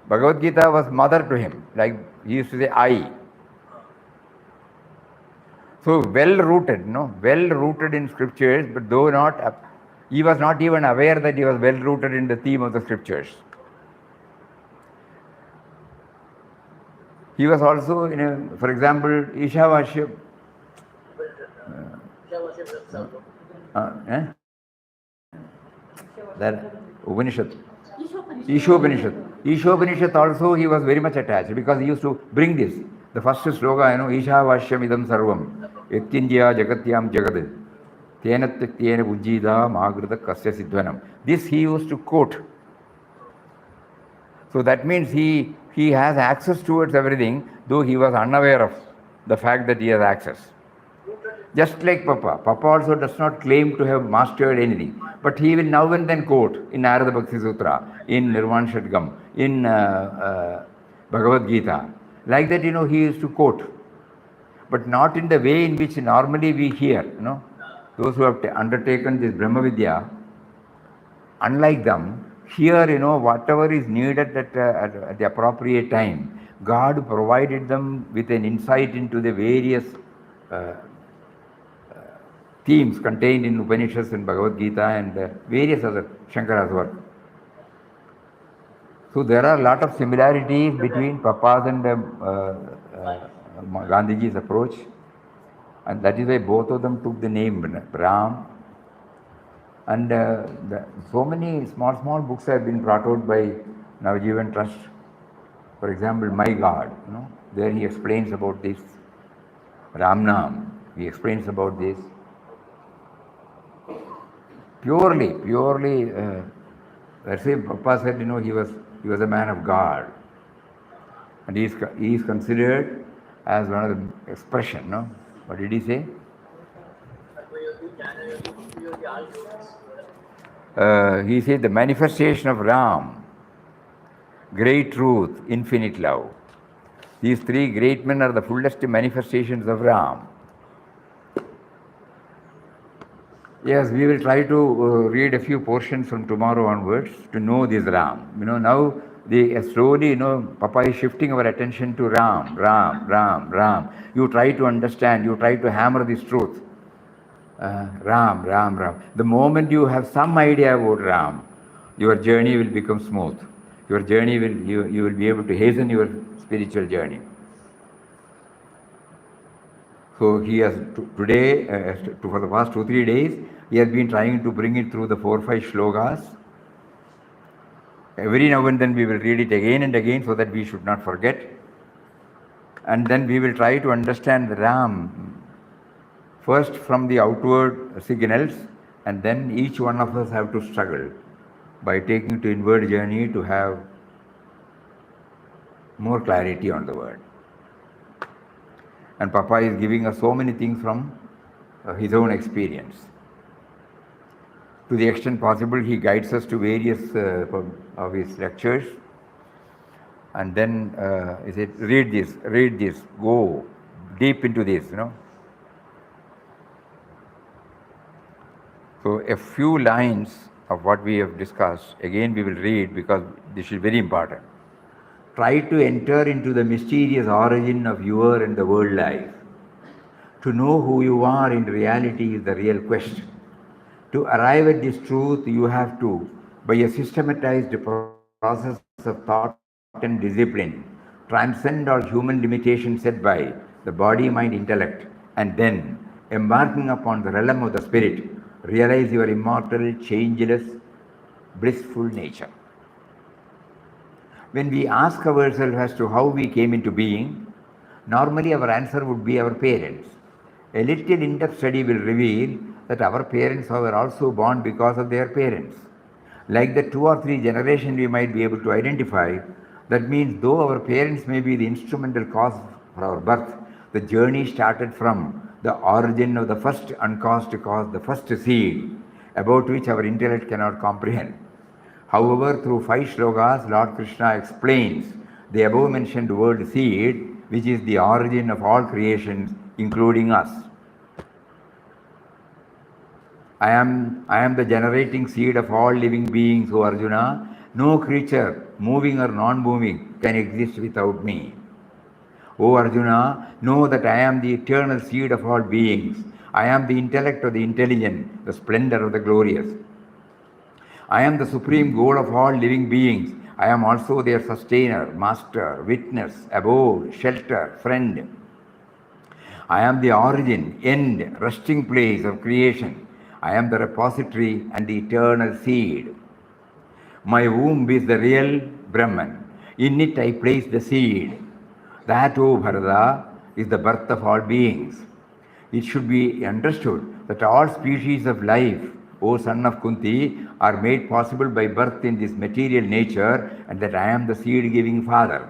Bhagavad-Gita was mother to him, like he used to say, I. So well-rooted in scriptures, but though not, he was not even aware that he was well-rooted in the theme of the scriptures. He was also, for example, Ishavasya. That Upanishad. Ishopanishad also he was very much attached because he used to bring this. The first sloka, Ishavashyam idam sarvam, Yatyindya jagatyam jagad, Tyenatyatyena bujjida magrita kasya siddhanam. This he used to quote. So that means he has access towards everything, though he was unaware of the fact that he has access. Just like Papa. Papa also does not claim to have mastered anything. But he will now and then quote in Narada Bhakti Sutra, in Nirvana Shadgam, in Bhagavad-Gita. Like that, he used to quote. But not in the way in which normally we hear. Those who have undertaken this Brahma Vidya, unlike them, here, whatever is needed at the appropriate time, God provided them with an insight into the various themes contained in Upanishads and Bhagavad-Gita and various other Shankara's work. So there are a lot of similarities between Papa's and Gandhiji's approach, and that is why both of them took the name Ram. And so many small books have been brought out by Navjeevan Trust. For example, My God, there he explains about this. Ramnam, he explains about this. Purely, that's why Papa said, he was a man of God. And he is considered as one of the expression, What did he say? He said the manifestation of Ram, great truth, infinite love. These three great men are the fullest manifestations of Ram. Yes, we will try to read a few portions from tomorrow onwards to know this Ram. Now slowly, Papa is shifting our attention to Ram, Ram, Ram, Ram. You try to understand, you try to hammer this truth. Ram, Ram, Ram. The moment you have some idea about Ram, your journey will become smooth. Your journey you will be able to hasten your spiritual journey. So he has today, for the past 2-3 days, he has been trying to bring it through the 4-5 shlokas. Every now and then we will read it again and again so that we should not forget. And then we will try to understand the Ram first from the outward signals, and then each one of us have to struggle by taking to inward journey to have more clarity on the word. And Papa is giving us so many things from his own experience. To the extent possible, he guides us to various of his lectures. And then he said, read this, go deep into this, So a few lines of what we have discussed, again we will read because this is very important. Try to enter into the mysterious origin of your and the world life. To know who you are in reality is the real quest. To arrive at this truth, you have to, by a systematized process of thought and discipline, transcend all human limitations set by the body, mind, intellect, and then, embarking upon the realm of the spirit, realize your immortal, changeless, blissful nature. When we ask ourselves as to how we came into being, normally our answer would be our parents. A little in-depth study will reveal that our parents were also born because of their parents. Like the 2 or 3 generations we might be able to identify, that means though our parents may be the instrumental cause for our birth, the journey started from the origin of the first uncaused cause, the first seed, about which our intellect cannot comprehend. However, through 5 shlokas, Lord Krishna explains the above mentioned word seed, which is the origin of all creations, including us. I am the generating seed of all living beings, O Arjuna. No creature, moving or non-moving, can exist without me. O Arjuna, know that I am the eternal seed of all beings. I am the intellect of the intelligent, the splendor of the glorious. I am the supreme goal of all living beings. I am also their sustainer, master, witness, abode, shelter, friend. I am the origin, end, resting place of creation. I am the repository and the eternal seed. My womb is the real Brahman. In it I place the seed. That, O Bharata, is the birth of all beings. It should be understood that all species of life, O son of Kunti, are made possible by birth in this material nature, and that I am the seed-giving father.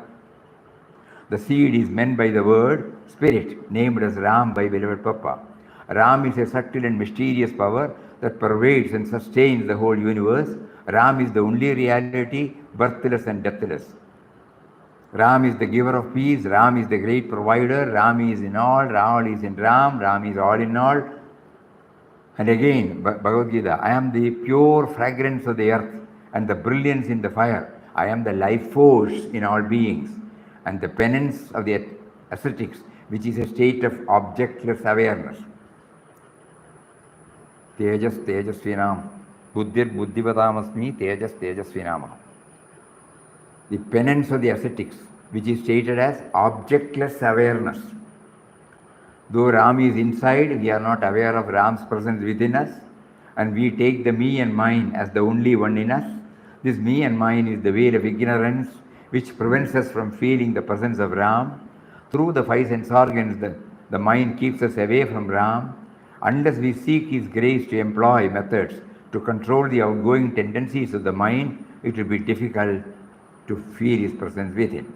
The seed is meant by the word spirit, named as Ram by beloved Papa. Ram is a subtle and mysterious power that pervades and sustains the whole universe. Ram is the only reality, birthless and deathless. Ram is the giver of peace. Ram is the great provider. Ram is in all is in Ram. Ram is all in all. And again, Bhagavad-Gita, I am the pure fragrance of the earth and the brilliance in the fire. I am the life force in all beings and the penance of the ascetics, which is a state of objectless awareness. Tejas Tejasvinam, Buddhir Buddhivatamasmi, Tejas Tejasvinam. The penance of the ascetics, which is stated as objectless awareness. Though Ram is inside, we are not aware of Ram's presence within us, and we take the me and mine as the only one in us. This me and mine is the veil of ignorance which prevents us from feeling the presence of Ram. Through the 5 sense organs, the mind keeps us away from Ram. Unless we seek His grace to employ methods to control the outgoing tendencies of the mind, it will be difficult to feel His presence within.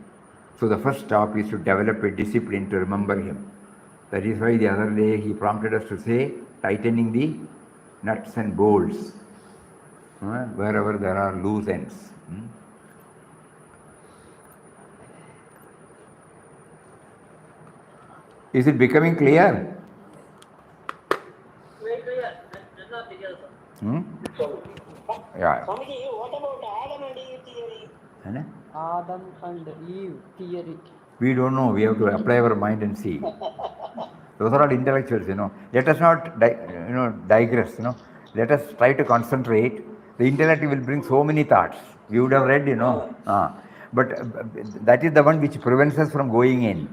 So the first stop is to develop a discipline to remember Him. That is why the other day he prompted us to say, tightening the nuts and bolts, wherever there are loose ends. Is it becoming clear? Very clear. That's not clear, sir. Yeah. Swamiji, what about Adam and Eve theory? Adam and Eve theory. We don't know. We have to apply our mind and see. Those are all intellectuals, Let us not, digress, Let us try to concentrate. The intellect will bring so many thoughts. We would have read, But that is the one which prevents us from going in.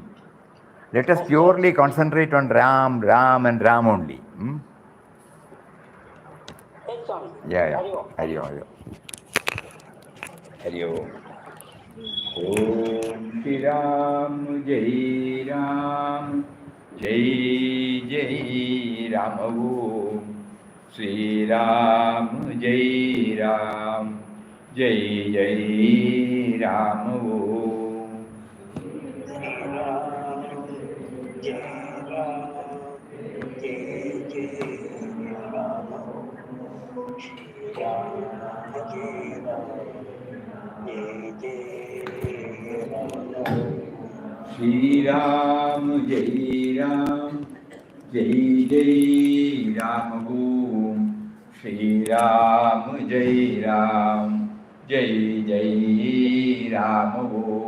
Let us purely concentrate on Ram, Ram and Ram only. Yes, Swami. Yeah. Hari Om. Hari Om. Om Shri Ram, Jai Ram, Jai Jai Ram. Om Shri Ram, Jai Ram, Jai Jai Ram. Om Shri Ram, Jai Ram, Jai Jai Ram. Om Shri Ram, Jai Ram, Jai Jai Ram.